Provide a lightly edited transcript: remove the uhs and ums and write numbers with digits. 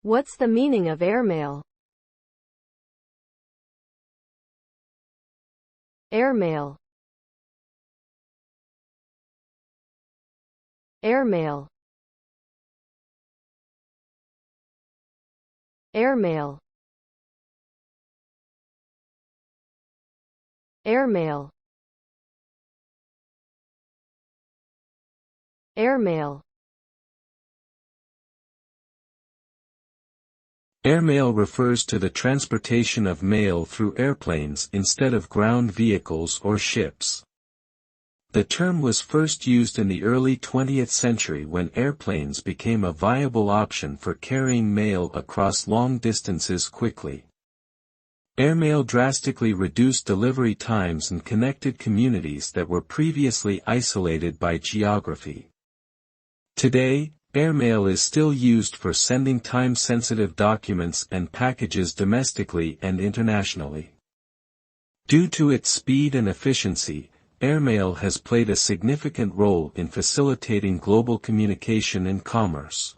What's the meaning of airmail? Airmail. Airmail. Airmail. Airmail. Airmail. Airmail refers to the transportation of mail through airplanes instead of ground vehicles or ships. The term was first used in the early 20th century when airplanes became a viable option for carrying mail across long distances quickly. Airmail drastically reduced delivery times and connected communities that were previously isolated by geography. Today, airmail is still used for sending time-sensitive documents and packages domestically and internationally. Due to its speed and efficiency, airmail has played a significant role in facilitating global communication and commerce.